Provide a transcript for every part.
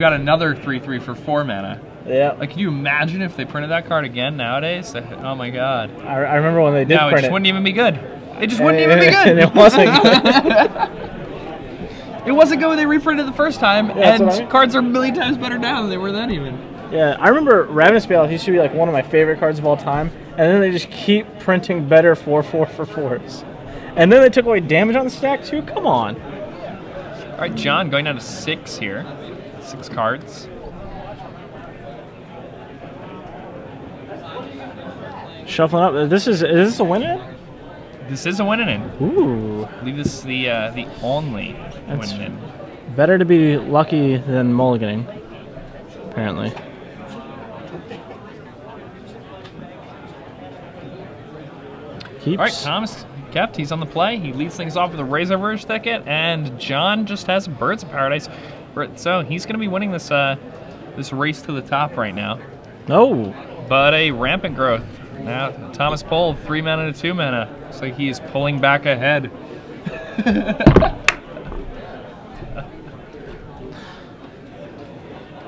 got another 3/3 for 4 mana. Yeah. Like, can you imagine if they printed that card again nowadays? Oh my god. I remember when they did print it just wouldn't even be good. It just wouldn't even be good. And it wasn't good. It wasn't good when they reprinted the first time, Yeah, and I mean. cards are a million times better now than they were then even. Yeah, I remember Ravenous Bale used to be like one of my favorite cards of all time, and then they just keep printing better 4/4 for 4s. And then they took away damage on the stack too? Come on. Alright, John going down to 6 here. 6 cards. Shuffling up. Is this a win-in? This is a win-in. Ooh. I believe this is the only win-in. Better to be lucky than mulliganing, apparently. Keeps. All right, Thomas kept. He's on the play. He leads things off with a Razor Verge Thicket, and John just has Birds of Paradise. So he's going to be winning this this race to the top right now. Oh. But a Rampant Growth. Now, Thomas Pohl, 3 mana to 2 mana. Looks like he is pulling back ahead.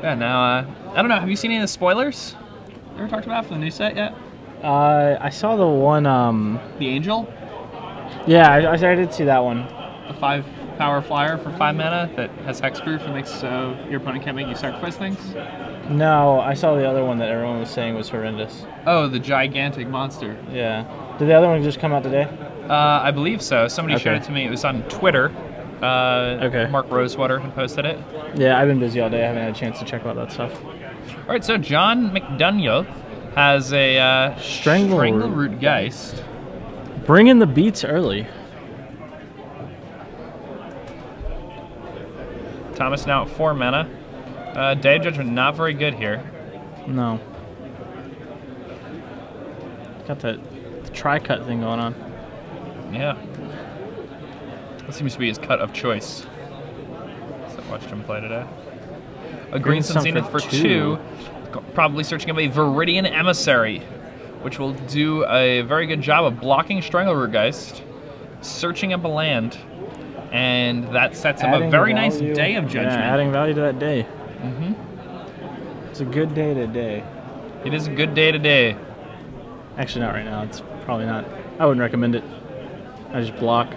Yeah, now, I don't know, have you seen any of the spoilers? You ever talked about it for the new set yet? I saw the one, The Angel? Yeah, I did see that one. The 5 power flyer for 5 mana that has hexproof and makes so your opponent can't make you sacrifice things? No, I saw the other one that everyone was saying was horrendous. Oh, the gigantic monster. Yeah. Did the other one just come out today? I believe so. Somebody showed it to me. It was on Twitter. Okay. Mark Rosewater had posted it. Yeah, I've been busy all day. I haven't had a chance to check out that stuff. All right, so John McDuniel has a Strangleroot Geist. Bring in the beats early. Thomas now at 4 mana. Day of Judgment not very good here. No. Got the tri-cut thing going on. Yeah. That seems to be his cut of choice. So I watched him play today. A Green Sun Zenith for 2. Probably searching up a Viridian Emissary, which will do a very good job of blocking Strangleroot Geist, searching up a land, and that sets up a very nice Day of Judgment. Yeah, adding value to that day. Mm-hmm. It's a good day today. It is a good day today. Actually, not right now. It's probably not. I wouldn't recommend it. I just block.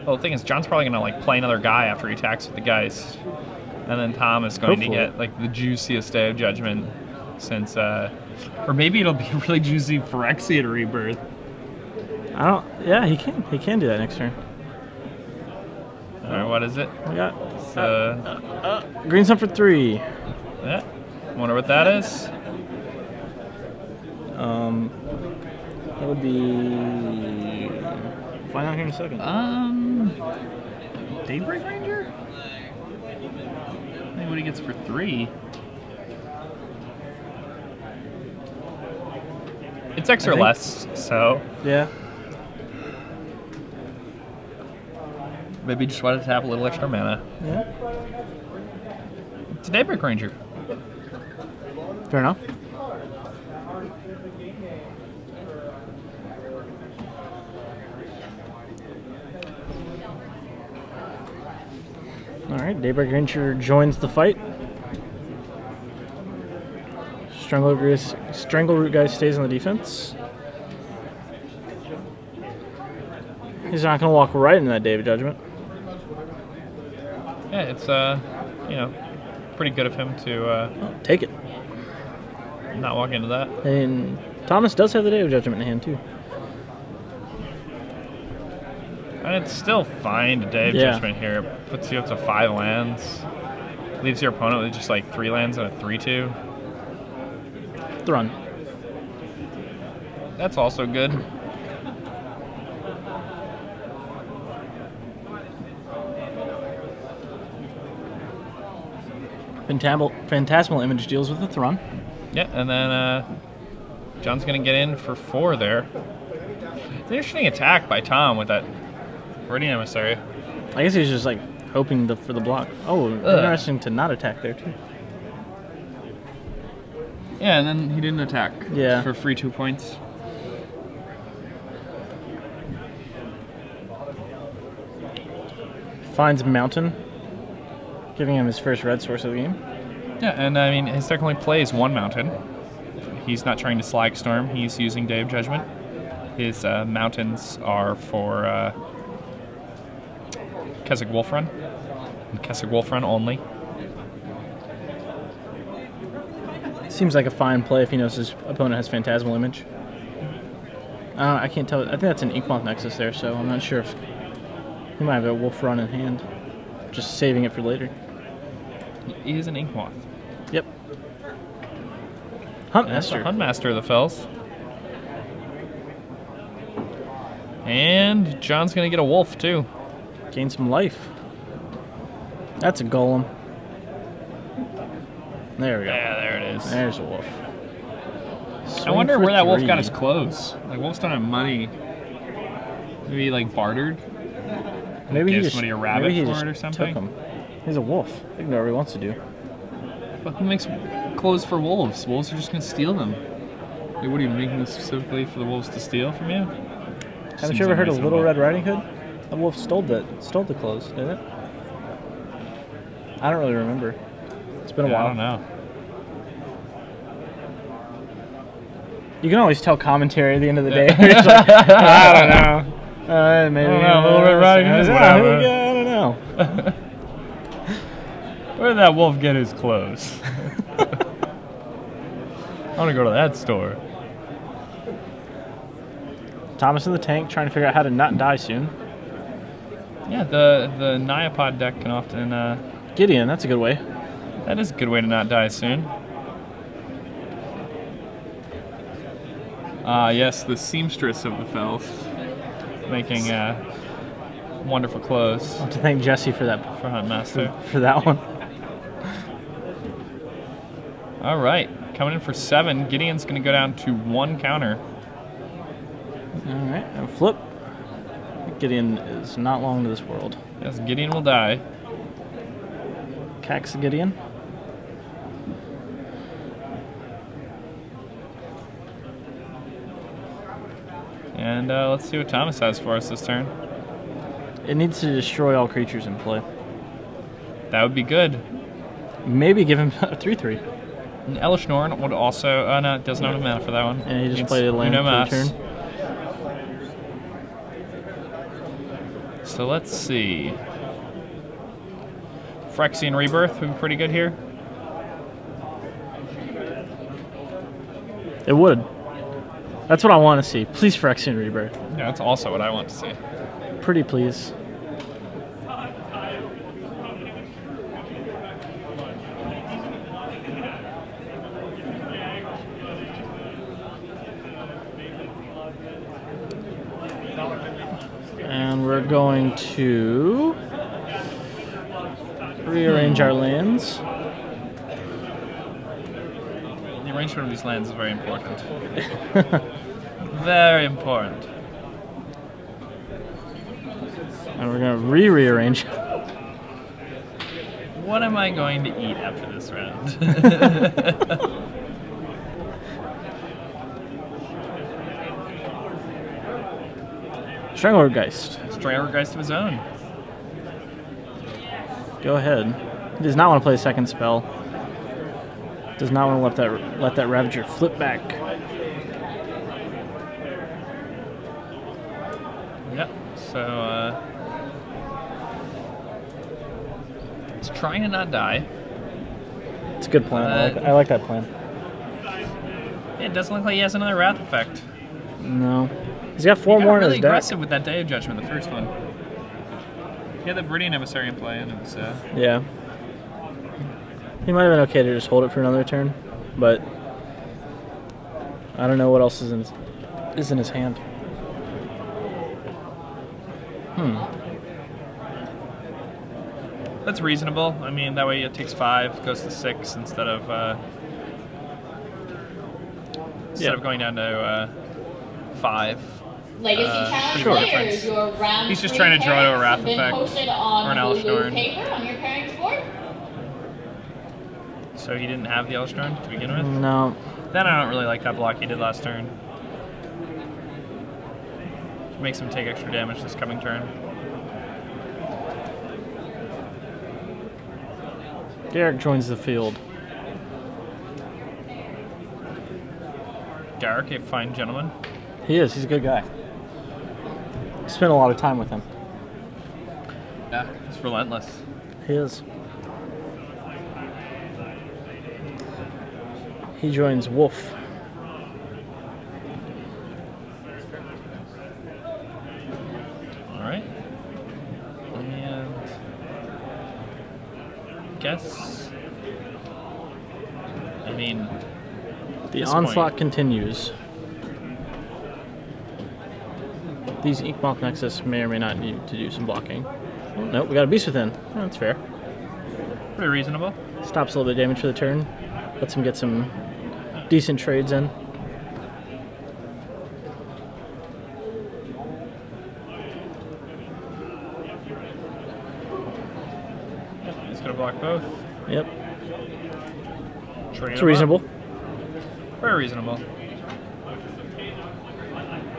Well, the thing is, John's probably gonna like play another guy after he attacks with the Geist, and then Tom is going to get like the juiciest Day of Judgment since, or maybe it'll be really juicy Phyrexian Rebirth. I don't. Yeah, he can. He can do that next turn. All right, what is it? We got Green Sun for 3. Yeah. Wonder what that is. That would be. Find out here in a second. Daybreak Ranger? Maybe what he gets for 3. It's X or less, so. Yeah. Maybe just wanted to have a little extra mana. Yeah. It's a Daybreak Ranger. Fair enough. Alright, Daybreak Ranger joins the fight. Strangleroot Geist stays on the defense. He's not going to walk right into that Day of Judgment. Yeah, it's, you know, pretty good of him to take it. Not walk into that. And Thomas does have the Day of Judgment in hand, too. And it's still fine to Day of Judgment here. Puts you up to 5 lands. Leaves your opponent with just like 3 lands and a 3/2. Thrun. That's also good. Phantasmal Image deals with the Thrun. Yeah, and then John's going to get in for 4 there. It's an interesting attack by Tom with that Viridian Emissary. I guess he's just like hoping for the block. Oh, interesting to not attack there too. Yeah, and then he didn't attack. Yeah. For free 2 points. Finds Mountain. Giving him his first red source of the game. Yeah, and I mean, his deck only plays one mountain. He's not trying to Slag Storm. He's using Day of Judgment. His mountains are for Keswick Wolf Run. And Keswick Wolf Run only. Seems like a fine play if he knows his opponent has Phantasmal Image. I can't tell. I think that's an Inkmoth Nexus there, so I'm not sure if he might have a Wolf Run in hand. Just saving it for later. He is an Inkmoth. Yep. Huntmaster. That's the Huntmaster of the Fells. And John's going to get a wolf, too. Gain some life. That's a golem. There we go. Yeah, there it is. There's a wolf. I wonder where that wolf got his clothes. Like, wolves don't have money. Maybe, like, bartered? Maybe he give just, somebody a rabbit maybe he for just it or something? took him. He's a wolf. He can do whatever he wants to do. But who makes clothes for wolves? Wolves are just going to steal them. Like, what are you making this specifically for the wolves to steal from you? Haven't you ever heard of Little Red Riding Hood? The wolf stole the clothes, didn't it? I don't really remember. It's been a while. I don't know. You can always tell commentary at the end of the day. It's like, I don't know. Maybe I don't know. Little Red Riding Hood. I don't know. Where did that wolf get his clothes? I want to go to that store. Thomas in the tank trying to figure out how to not die soon. Yeah, the Nyapod deck can often... Gideon, that's a good way. That is a good way to not die soon. Yes, the seamstress of the Fells. Making wonderful clothes. I have to thank Jesse for that. For Huntmaster. For that one. All right, coming in for 7. Gideon's going to go down to 1 counter. All right, and flip. Gideon is not long to this world. Yes, Gideon will die. Cax Gideon. And let's see what Thomas has for us this turn. It needs to destroy all creatures in play. That would be good. Maybe give him a 3/3. And Elishnorn would also... no, it doesn't have a mana for that one. And he just played a land for the turn. So let's see. Phyrexian Rebirth would be pretty good here. It would. That's what I want to see. Please, Phyrexian Rebirth. Yeah, that's also what I want to see. Pretty please. And we're going to rearrange our lands. The arrangement of these lands is very important. Very important. And we're going to rearrange. What am I going to eat after this round? Stranglergeist. Stranglergeist of his own. Go ahead. He does not want to play a second spell. Does not want to let that Ravager flip back. Yep. So he's trying to not die. It's a good plan. I like that plan. It doesn't look like he has another Wrath effect. No. He's got 4 more in his really deck. aggressive with that Day of Judgment, the first one. He had the Viridian Emissary in play, and it was... Yeah. He might have been okay to just hold it for another turn, but I don't know what else is in his hand. That's reasonable. I mean, that way it takes 5, goes to 6 instead of going down to 5. Legacy Challenge sure. players, your round He's just 3 trying to draw to a pairings Wrath have been effect posted or on an blue Elishnorn. paper on your pairings board. So he didn't have the Elishnorn to begin with? No. Then I don't really like that block he did last turn. Makes him take extra damage this coming turn. Garrick joins the field. Garrick, a fine gentleman. He is. He's a good guy. Spent a lot of time with him. Yeah, he's relentless. He is. He joins Wolf. All right. And guess. I mean, The onslaught continues. These Inkmoth Nexus may or may not need to do some blocking. Oh, nope, we got a Beast Within. Oh, that's fair. pretty reasonable. Stops a little bit of damage for the turn. Lets him get some decent trades in. He's gonna block both. Yep. Trade It's him reasonable. up. Very reasonable.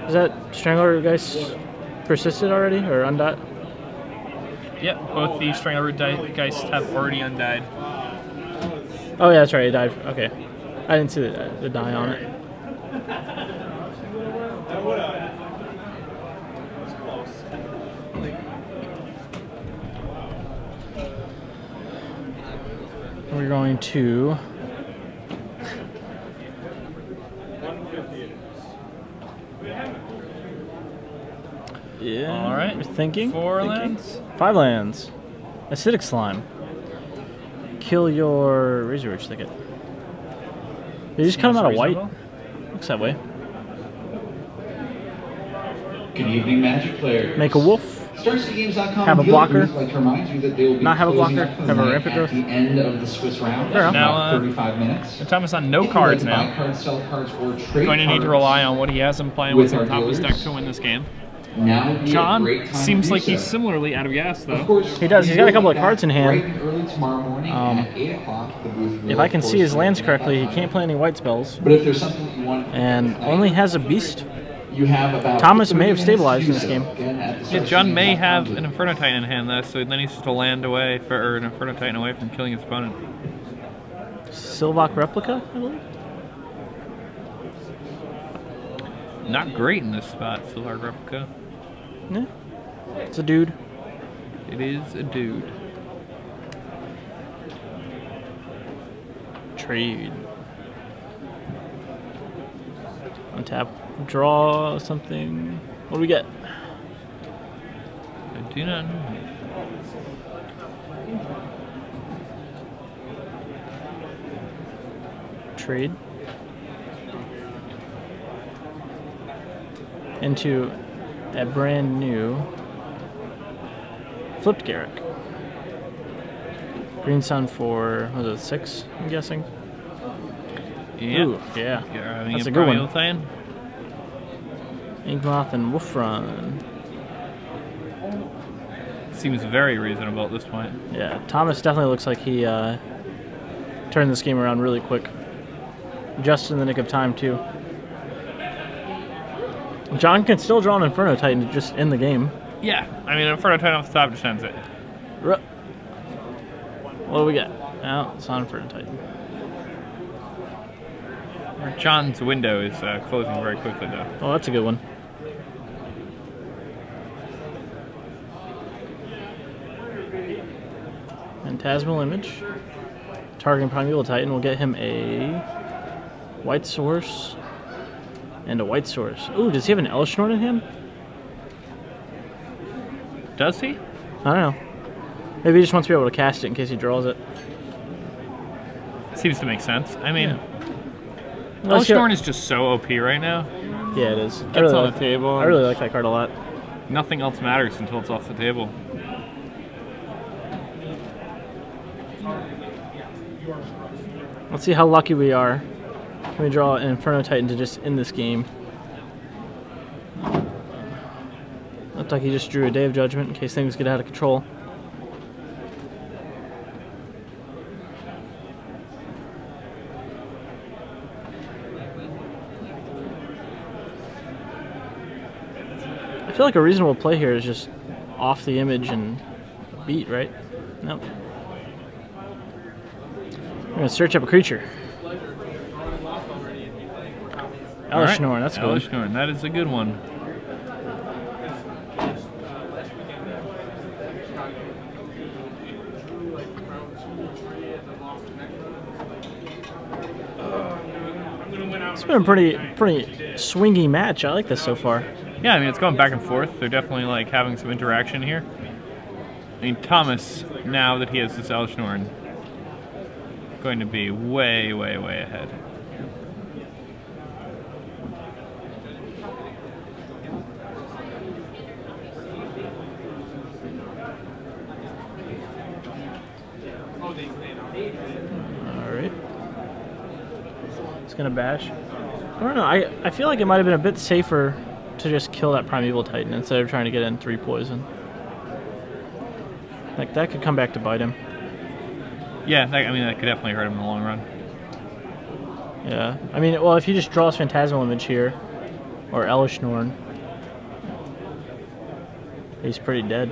Is that Strangler Geist persisted already, or undied? Yeah, both the Strangler Geist have already undied. Oh yeah, that's right, it died. Okay. I didn't see the die on it. We're going to... Yeah. All right. We're thinking. 4 thinking. lands. 5 lands. Acidic Slime. Kill your Razor Ridge Thicket. Did you just cut him out of white? Looks that way. Good evening, Magic players. Make a wolf. StarCityGames.com Have a blocker. Would like to remind you that they will be Not have a closing blocker. up for the Have a night rampant growth. at the end of the Swiss round. Fair enough. Now, About 35 minutes. The Thomas on no If you'd cards like to buy now. cards, sell cards, or trade Going to need to cards rely on what he has him playing with with on our top of his deck dealers. to win this game. Now would be a John great time seems to do like he's so. similarly out of gas, though. Of course, He does. we He's got a will couple of be cards in back hand. bright and early tomorrow morning at 8 o'clock. The booth will, If I can of see course, his be lands open at correctly, that he can't time. play any white spells. But if there's something that you want, And only has a Beast. you have about Thomas 30 may have minutes stabilized to in this do game. so. Again, at the Yeah, John may StarCityGames.com have booth. an Inferno Titan in hand, though, so then he's just a land away, or an Inferno Titan away from killing his opponent. Sylvok Replica, I believe. Not great in this spot, Silhard Replica. Yeah. It's a dude. It is a dude. Trade. Untap. Draw something. What do we get? I do not know. Trade. Into a brand new flipped Garrick. Green Sun for, what was it, 6, I'm guessing? Yeah. Ooh, yeah. Having That's a good one. Titan. Inkmoth and Wolf Run. Seems very reasonable at this point. Yeah, Thomas definitely looks like he turned this game around really quick. Just in the nick of time, too. John can still draw an Inferno Titan just in the game. Yeah, I mean, Inferno Titan off the top just ends it. What do we got? Oh, it's not Inferno Titan. John's window is closing very quickly, though. Oh, that's a good one. Phantasmal Image. Targeting Primeval Titan will get him a white source and a white source. Ooh, does he have an Elishnorn in him? Does he? I don't know. Maybe he just wants to be able to cast it in case he draws it. Seems to make sense. I mean, Unless you- Elishnorn is just so OP right now. Yeah, it is. Gets on the table. I really like that card a lot. Nothing else matters until it's off the table. Let's see how lucky we are. Can we draw an Inferno Titan to just end this game? Looked like he just drew a Day of Judgment in case things get out of control. I feel like a reasonable play here is just off the image and beat, right? Nope. going to search up a creature. Elishnorn, that's good. Elishnorn, that is a good one. It's been a pretty swingy match. I like this so far. Yeah, I mean, it's going back and forth. They're definitely like having some interaction here. I mean, Thomas, now that he has this Elishnorn, going to be way, way, way ahead. Alright. It's going to bash. I don't know. I feel like it might have been a bit safer to just kill that Primeval Titan instead of trying to get in 3 poison. Like, that could come back to bite him. Yeah, I mean, that could definitely hurt him in the long run. Yeah. I mean, well, if he just draws Phantasmal Image here, or Elishnorn, he's pretty dead.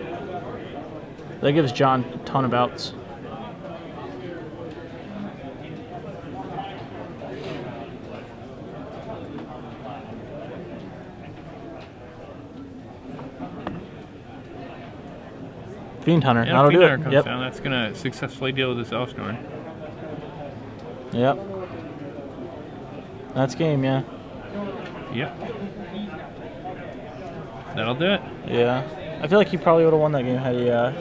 That gives John a ton of outs. Fiend Hunter, Yeah, that'll Fiend do Hunter it. comes Yep. down. That's going to successfully deal with this Elishnorn. Yep. That's game, yeah. Yep. That'll do it. Yeah. I feel like he probably would have won that game had he had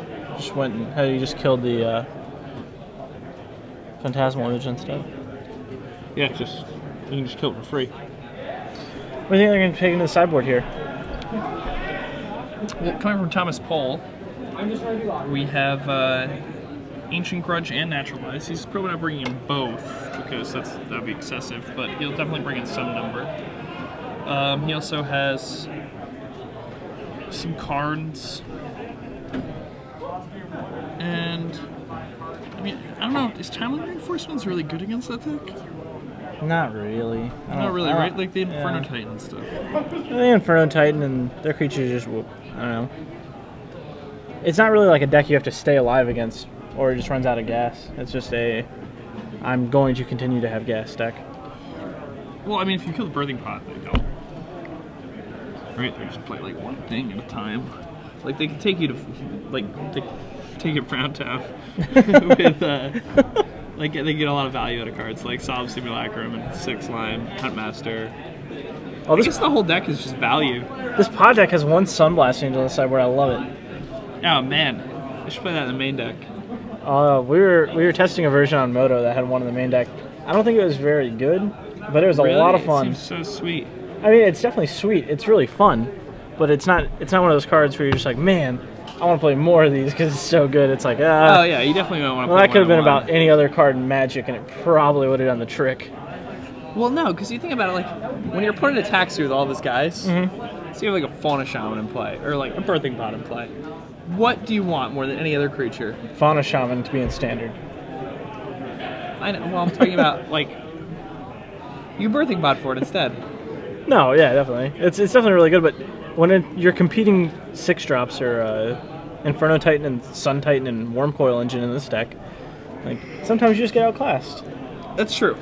he just killed the Phantasmal Image instead. Yeah, you can just kill it for free. What do you think they're going to take into the sideboard here? Well, coming from Thomas Pohl, we have Ancient Grudge and Naturalize. He's probably not bringing in both because that'd be excessive, but he'll definitely bring in some number. He also has some cards, and I mean, I don't know. Is Timeline Reinforcements really good against that deck? Not really. Not really, right? Like the Inferno Titan stuff. The Inferno Titan and their creatures just whoop. I don't know. It's not really like a deck you have to stay alive against, or it just runs out of gas. It's just I'm going to continue to have gas deck. Well, I mean, if you kill the Birthing Pot, they don't. Right? They just play like one thing at a time. Like they can take you to, like, take it Frown Town with, like they get a lot of value out of cards like Solemn Simulacrum and 6-line Huntmaster. I guess the whole deck is just value. This pod deck has 1 Sunblast Angel on the side where I love it. Oh man, I should play that in the main deck. We were testing a version on Moto that had 1 in the main deck. I don't think it was very good, but it was a lot of fun. It seems so sweet. I mean, it's definitely sweet. It's really fun, but it's not one of those cards where you're just like, man, I want to play more of these because it's so good. It's like, oh yeah, you definitely don't want to. Well, play that could have been one. about any other card in Magic, and it probably would have done the trick. Well, no, because you think about it, like when your opponent attacks you with all these guys, so you have like a Fauna Shaman in play, or like a Birthing Pot in play. What do you want more than any other creature? Fauna Shaman to be in Standard. I know. Well, I'm talking about like you Birthing Pot for it instead. No, yeah, definitely. It's definitely really good, but when you're competing 6-drops or Inferno Titan and Sun Titan and Wormcoil Engine in this deck, like sometimes you just get outclassed. That's true.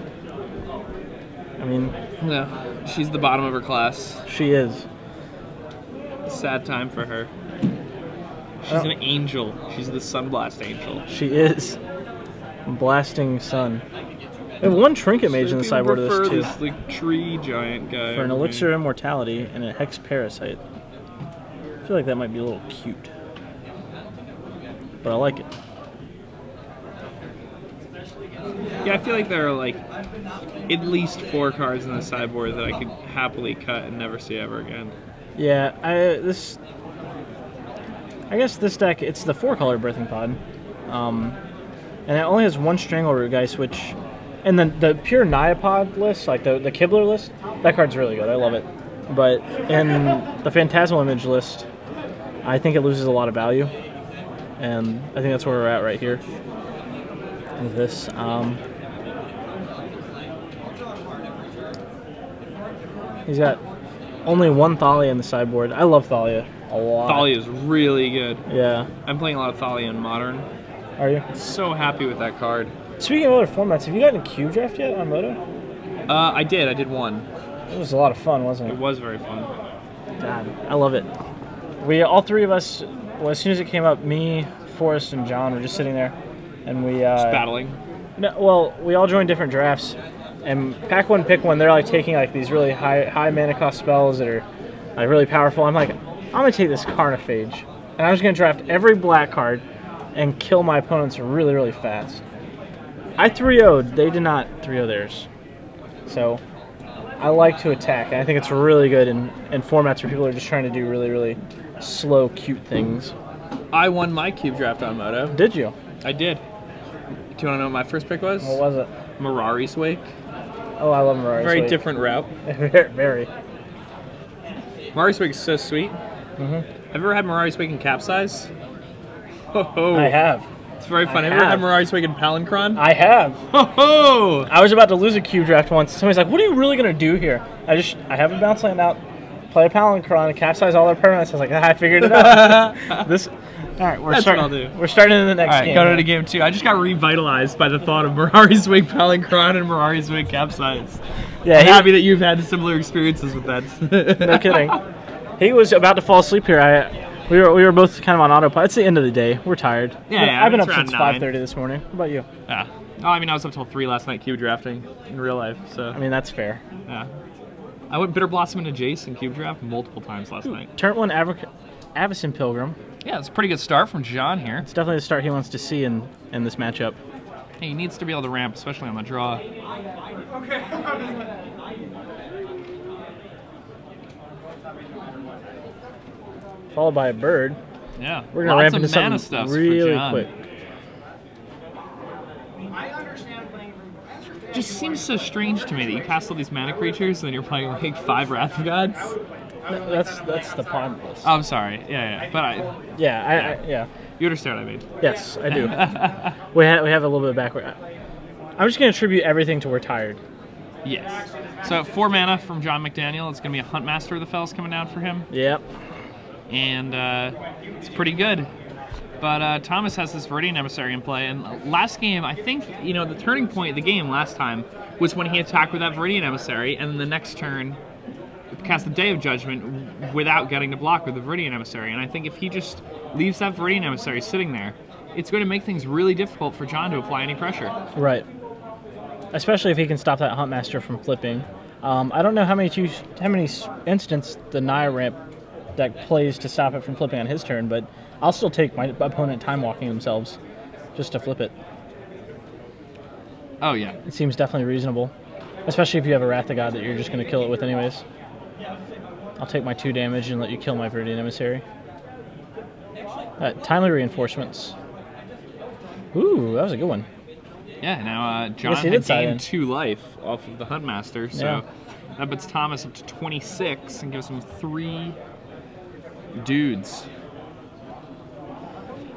I mean, no, she's the bottom of her class. She is. Sad time for her. She's an angel. She's the Sunblast Angel. She is. Blasting Sun. We have 1 Trinket Mage in the sideboard of this too. This like tree giant guy. For an Elixir of Immortality and a Hex Parasite. I feel like that might be a little cute. But I like it. Yeah, I feel like there are like at least 4 cards in the sideboard that I could happily cut and never see ever again. Yeah, I guess this deck, it's the 4-color Birthing Pod. And it only has 1 Strangleroot Geist, which... And then the pure Neopod list, like the Kibler list, that card's really good. I love it. But in the Phantasmal Image list, I think it loses a lot of value. And I think that's where we're at right here with this. He's got only 1 Thalia in the sideboard. I love Thalia a lot. Thalia is really good. Yeah. I'm playing a lot of Thalia in Modern. Are you? I'm so happy with that card. Speaking of other formats, have you gotten a cube draft yet on Moto? I did. I did one. It was a lot of fun, wasn't it? It was very fun. God, I love it. We all three of us. Well, as soon as it came up, me, Forrest, and John were just sitting there, and we Just battling. No, well, we all joined different drafts, and pack one, pick one. They're like taking like these really high mana cost spells that are like really powerful. I'm like, I'm gonna take this Carnophage, and I'm just gonna draft every black card and kill my opponents really, really fast. I 3-0'd. They did not 3-0 theirs. So I like to attack, and I think it's really good in formats where people are just trying to do really, really slow, cute things. I won my cube draft on Moto. Did you? I did. Do you want to know what my first pick was? What was it? Mirari's Wake. Oh, I love Mirari's Very Wake. different route. Very. Mirari's Wake is so sweet. Mm-hmm. Have you ever had Mirari's Wake in Capsize? Ho-ho. I have. It's very fun. Have you ever had Mirari's Wake in Palancron? I have. Ho-ho! I was about to lose a cube draft once. Somebody's like, what are you really going to do here? I have a bounce land out, play a Palancron, capsize all their permanents. I was like, I figured it out. All right, That's what I'll do. We're starting in the next game. Go to game 2. I just got revitalized by the thought of Mirari's Wake Palancron and Mirari's Wake Capsize. Yeah, I'm happy that you've had similar experiences with that. No kidding. He was about to fall asleep here. We were both kind of on autopilot. It's the end of the day. We're tired. Yeah, I've been it's up since around 5:30 this morning. What about you? Yeah. Oh, I mean, I was up till 3 last night cube drafting in real life. So I mean, that's fair. yeah. I went Bitter Blossom into Jace in cube draft multiple times last night. Turn 1 Avacyn Pilgrim. Yeah, it's a pretty good start from John here. It's definitely the start he wants to see in this matchup. Hey, he needs to be able to ramp, especially on the draw. Followed by a bird. Yeah. We're gonna ramp into mana something stuff really quick. It just seems so strange to me that you cast all these mana creatures and then you're playing like 5 Wrath of Gods. That's the pod list. Oh, I'm sorry. Yeah. But I Yeah. you understand what I mean. Yes, I do. we have a little bit of backward. I'm just gonna attribute everything to we're tired. Yes. So 4 mana from John McDaniel. It's gonna be a Huntmaster of the Fells coming down for him. Yep. And it's pretty good. But Thomas has this Viridian Emissary in play, and last game, I think, the turning point of the game last time was when he attacked with that Viridian Emissary, and then the next turn cast the Day of Judgment without getting to block with the Viridian Emissary. And I think if he just leaves that Viridian Emissary sitting there, it's going to make things really difficult for John to apply any pressure. Right. Especially if he can stop that Huntmaster from flipping. I don't know how many instants the Naya ramp deck plays to stop it from flipping on his turn, but I'll still take my opponent time walking themselves just to flip it. Oh yeah. It seems definitely reasonable. Especially if you have a Wrath of God that you're just going to kill it with anyways. I'll take my 2 damage and let you kill my Viridian Emissary. Timely reinforcements. Ooh, that was a good one. Yeah, now John had gained 2 life off of the Huntmaster, so that puts Thomas up to 26 and gives him 3 dudes.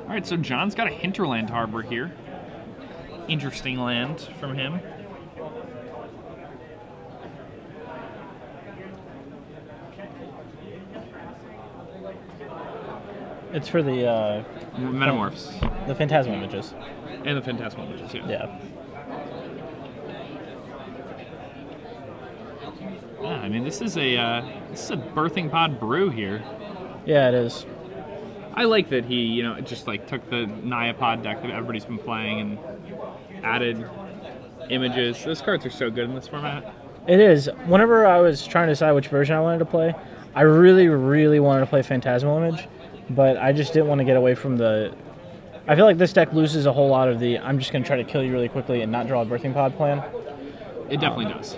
Alright, so John's got a Hinterland Harbor here. Interesting land from him. It's for the Metamorphs. The Phantasm images. And the Phantasmal images, yeah. Yeah. Yeah, I mean, this is a birthing pod brew here. Yeah, it is. I like that he, just like took the Naya pod deck that everybody's been playing and added images. Those cards are so good in this format. It is. Whenever I was trying to decide which version I wanted to play, I really, really wanted to play Phantasmal Image, but I just didn't want to get away from the... I feel like this deck loses a whole lot of the I'm just going to try to kill you really quickly and not draw a birthing pod plan. It definitely does.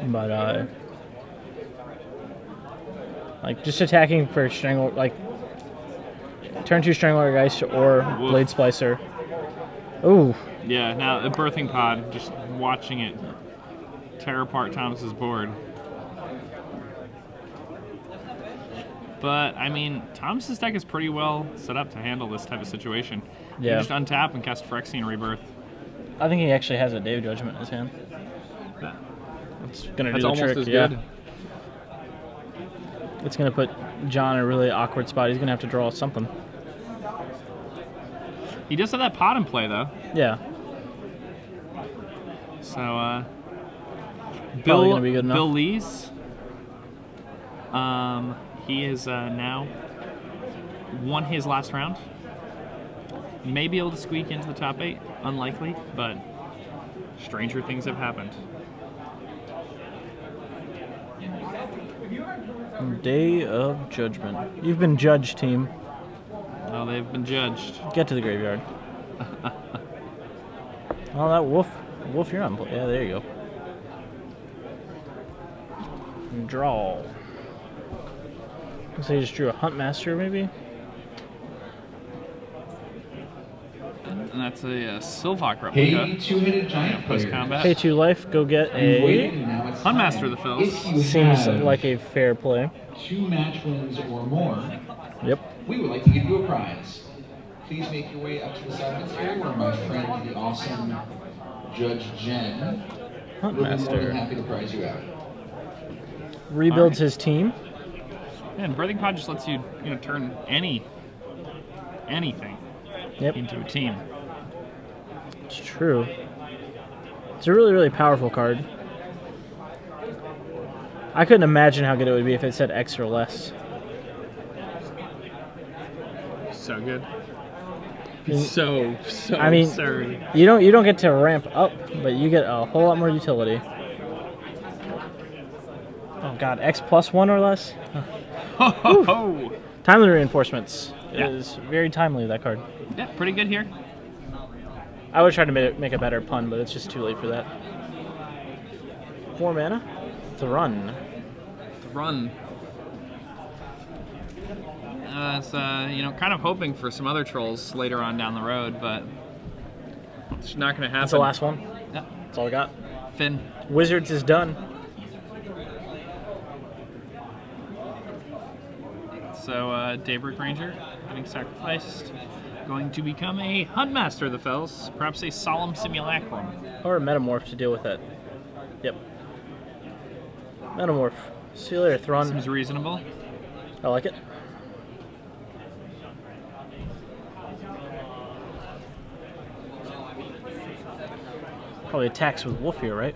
But, like, just attacking for Strangle... Like, turn 2 Strangler Geist or Woof. Blade Splicer. Ooh. Yeah, now the birthing pod, just watching it tear apart Thomas's board. But, I mean, Thomas's deck is pretty well set up to handle this type of situation. Yeah. You just untap and cast Phyrexian Rebirth. I think he actually has a Day of Judgment in his hand. Yeah. It's going to do That's the almost trick, as yeah. good. It's going to put John in a really awkward spot. He's going to have to draw something. He does have that pot in play, though. Yeah. So, Probably gonna be good enough. Bill Lees. He is now won his last round. May be able to squeak into the top 8. Unlikely, but stranger things have happened. Day of Judgment. You've been judged, team. Oh, they've been judged. Get to the graveyard. Oh, that wolf. Wolf, you're on. Yeah, there you go. And draw. So you just drew a Huntmaster, maybe? And that's a Silvok replica. Hey, two-headed giant Post players. combat. Pay 2 life, go get You've a... waited, now it's Huntmaster time. of the Phils. If you Seems have like a fair play. 2 match wins or more, Yep. we would like to give you a prize. Please make your way up to the side of the area where my friend, the awesome Judge Jen, will be more Huntmaster. than happy to prize you out. Rebuilds his team. And Birthing Pod just lets you, turn anything Yep, into a team. it's true. It's a really, really powerful card. I couldn't imagine how good it would be if it said X or less. So good. Mm. So I mean, absurd. You don't get to ramp up, but you get a whole lot more utility. Oh god, X plus 1 or less? Ho, ho, ho. Timely reinforcements Yeah. is very timely, that card. Yeah, pretty good here. I would try to make a better pun, but it's just too late for that. 4 mana? Thrun. Run. It's kind of hoping for some other trolls later on down the road, but it's not going to happen. That's the last one. Yeah. That's all I got. Finn. Wizards is done. So Daybreak Ranger getting sacrificed, going to become a Huntmaster of the Fells, perhaps a Solemn Simulacrum. Or a Metamorph to deal with that. Yep. Metamorph. See you later, Thrun. Seems reasonable. I like it. Probably attacks with Wolf here, right?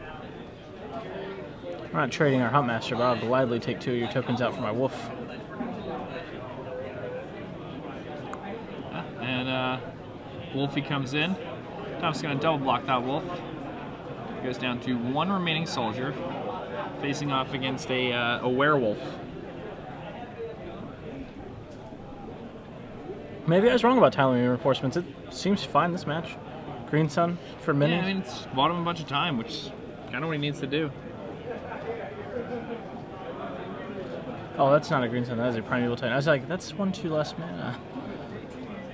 We're not trading our Huntmaster, but I'll gladly take 2 of your tokens out for my Wolf. And Wolfie comes in. Tom's going to double block that Wolf. Goes down to 1 remaining soldier, facing off against a werewolf. Maybe I was wrong about timely reinforcements. It seems fine this match. Green Sun for minis. Yeah, I mean, it's bought him a bunch of time, which is kind of what he needs to do. Oh, that's not a Green Sun. That is a Primeval Titan. I was like, that's 1/2 less mana.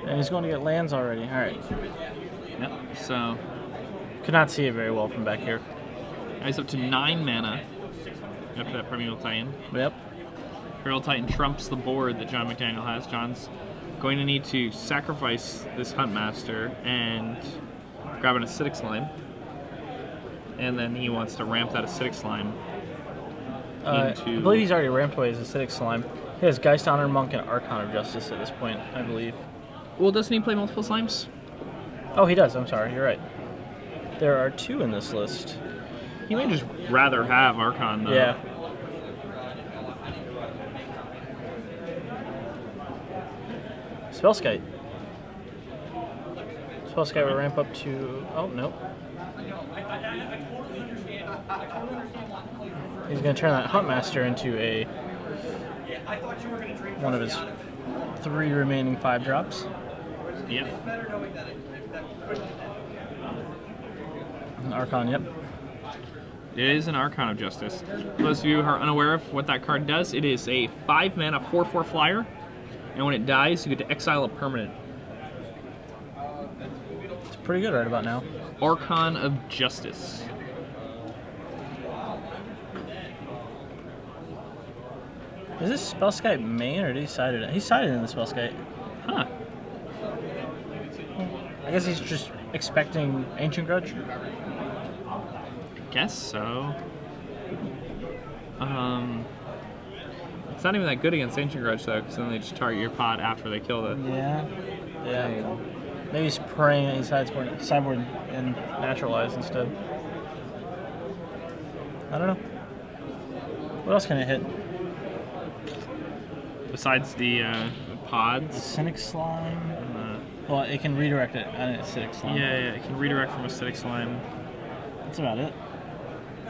And he's going to get lands already. All right. Yep. So Could not see it very well from back here. he's up to 9 mana after that Primeval Titan. Yep. Primeval Titan trumps the board that John McDaniel has. John's going to need to sacrifice this Huntmaster and grab an Acidic Slime. And then he wants to ramp that Acidic Slime into... I believe he's already ramped away his Acidic Slime. He has Geist Honor Monk and Archon of Justice at this point, I believe. Well, doesn't he play multiple slimes? Oh, he does. I'm sorry. You're right. There are 2 in this list. He may just rather have Archon, though. Yeah. Spellskite. Spellskite will ramp up to... Oh, no. He's going to turn that Huntmaster into a... one of his 3 remaining 5 drops. Yep. An Archon, yep. It is an Archon of Justice. For those of you who are unaware of what that card does, it is a 5 mana 4/4 flyer, and when it dies, you get to exile a permanent. It's pretty good right about now. Archon of Justice. Is this Spellskite main or did he side it? He sided in the Spellskite. Huh. I guess he's just expecting Ancient Grudge. Guess so. It's not even that good against Ancient Grudge, though, because then they just target your pot after they kill it. Yeah. Yeah. Maybe he's praying that he sideboard and naturalize instead. I don't know. What else can it hit? Besides the pods. Acidic slime. Well, it can redirect it on an acidic slime. Yeah, it can redirect from acidic slime. That's about it.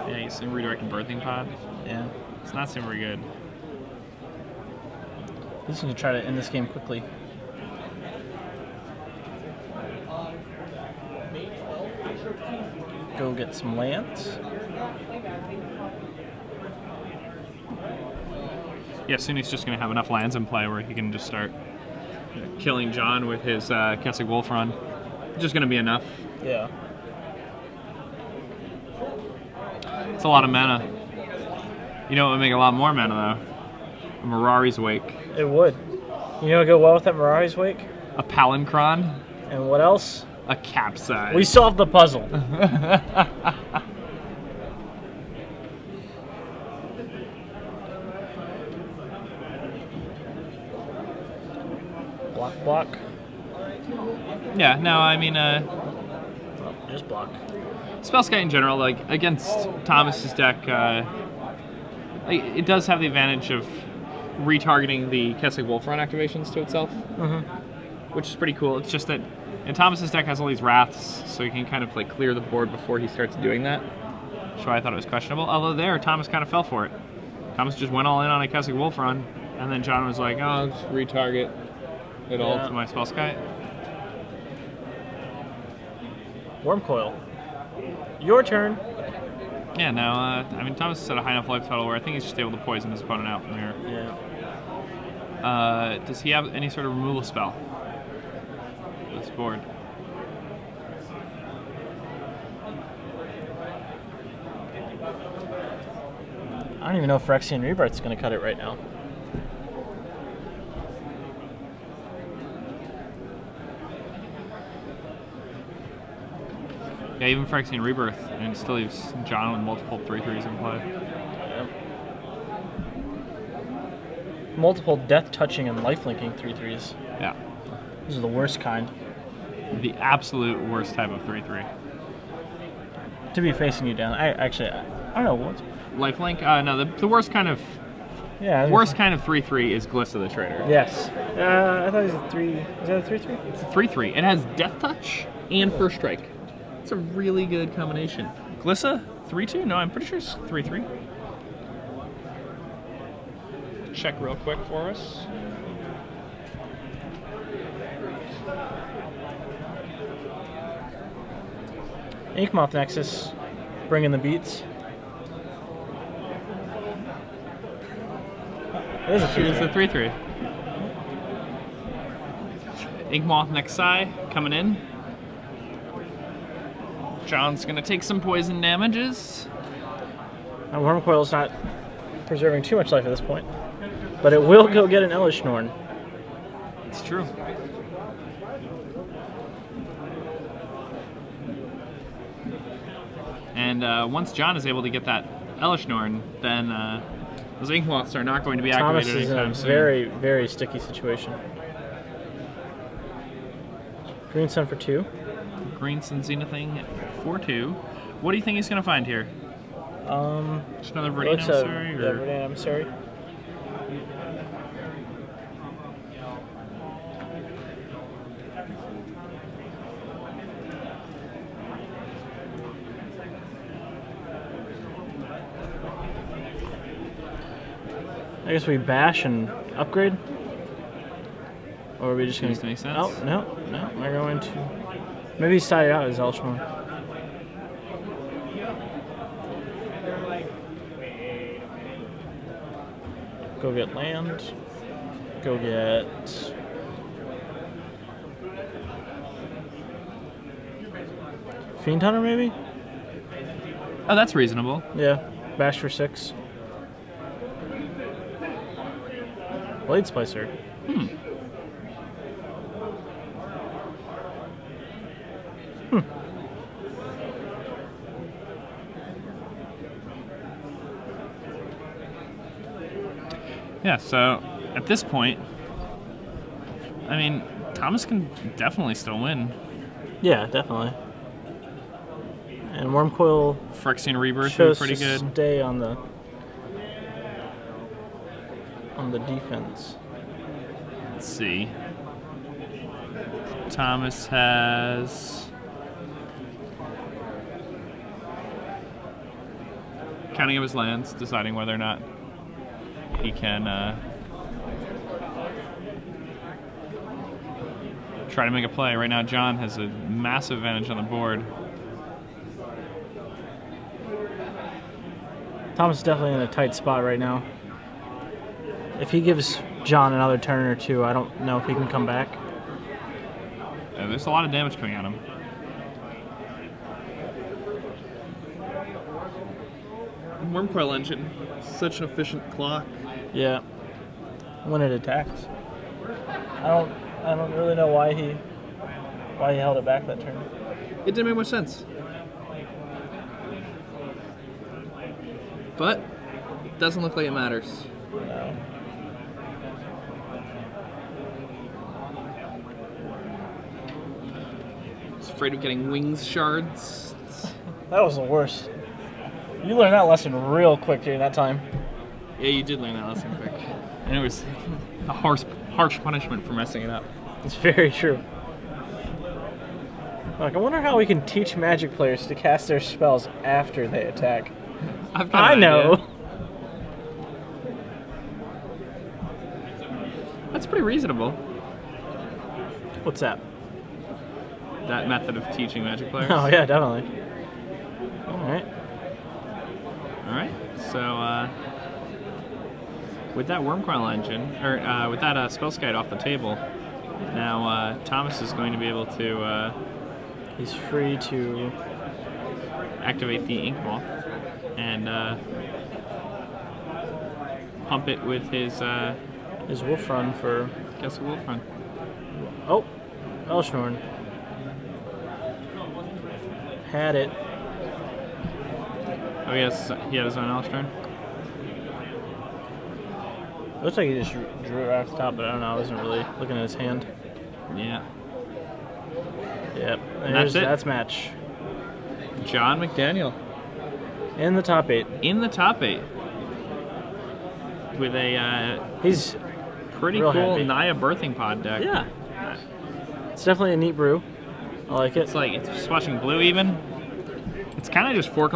Yeah, you can redirect a birthing pod. Yeah. It's not super very good. I'm just going to try to end this game quickly. Go get some lands. Yeah, soon he's just going to have enough lands in play where he can just start killing John with his Kessig Wolf run. Just going to be enough. Yeah. It's a lot of mana. You know what would make a lot more mana, though? A Mirari's Wake. It would. You know what would go well with that Mirari's Wake? A Palancron. And what else? A Capsize. We solved the puzzle. Block. Yeah, no, I mean, just block. Spellskite in general, like, against Thomas's deck, it does have the advantage of retargeting the Kessig Wolf run activations to itself, which is pretty cool. It's just that Thomas's deck has all these Wraths, so he can kind of like clear the board before he starts doing that. That's why I thought it was questionable. Although there, Thomas kind of fell for it. Thomas just went all in on a Kessig Wolf run, and then John was like, "Oh, I'll just retarget it all to my Spellskite." Worm Coil. Your turn. Yeah, no, I mean, Thomas set a high enough life total where I think he's just able to poison his opponent out from here. Yeah. Does he have any sort of removal spell for this board? I don't even know if Phyrexian Rebirth's going to cut it right now. Yeah, even Phyrexian Rebirth, and it still leaves John with multiple 3/3s in play. Yep. Multiple death touching and life linking 3/3s. Yeah. These are the worst kind. The absolute worst type of 3/3. To be facing you down. I don't know what's Lifelink? No, the worst kind of worst kind of 3/3 is Glissa the Traitor. Yes. I thought it was a 3. Is that a 3/3? It's a 3/3. It has Death Touch and First Strike. It's a really good combination. Glissa 3/2? No, I'm pretty sure it's 3/3. Check real quick for us. Inkmoth Nexus, bringing the beats. It is a 3/3. It's a 3/3. Inkmoth Nexus coming in. John's gonna take some poison damages. Now, Worm Coil's not preserving too much life at this point, but it will go get an Elish Norn. It's true. And once John is able to get that Elish Norn, then those Inkmoths are not going to be Thomas activated is in a anytime soon. very, very sticky situation. Green Sun for 2. Green Sun Zenithing for 2. What do you think he's going to find here? Just another Viridian Emissary? Yeah, Viridian Emissary. I guess we bash and upgrade? Or are we just going Seems to make sense. Oh, no. We're going to... Maybe he started out as Elshmore. Go get land. Go get... Fiend Hunter, maybe? Oh, that's reasonable. Yeah. Bash for 6. Blade Splicer. Yeah, so at this point, I mean, Thomas can definitely still win. Yeah, definitely. And Wormcoil Phyrexian Rebirth chose pretty to good. stay on the defense. Let's see. Thomas has counting of his lands, deciding whether or not he can try to make a play. Right now, John has a massive advantage on the board. Thomas is definitely in a tight spot right now. If he gives John another turn or two, I don't know if he can come back. There's a lot of damage coming at him. Wormcoil engine, such an efficient clock. Yeah. When it attacks. I don't really know why he held it back that turn. It didn't make much sense. But it doesn't look like it matters. No. He's afraid of getting wings shards. That was the worst. You learned that lesson real quick during that time. Yeah, you did learn that lesson quick. And it was a harsh punishment for messing it up. It's very true. Like, I wonder how we can teach Magic players to cast their spells after they attack. I've got an know. idea. That's pretty reasonable. What's that? That method of teaching Magic players. Oh yeah, definitely. All right. All right. So with that Wormcoil engine, or with that Spell's Guide off the table, now Thomas is going to be able to. He's free to activate the Ink Moth and pump it with his Wolf Run for. Guess Wolf Run. Oh, Elshorn. Had it. Oh yes, he had his own Elstern. Looks like he just drew it right off the top, but I don't know. I wasn't really looking at his hand. Yeah. Yep. That's it. That's match. John McDaniel In the top 8. in the top 8 with a He's pretty real cool happy. Naya Birthing Pod deck. Yeah. It's definitely a neat brew. I like it. It's like it's splashing blue even. It's kind of just 4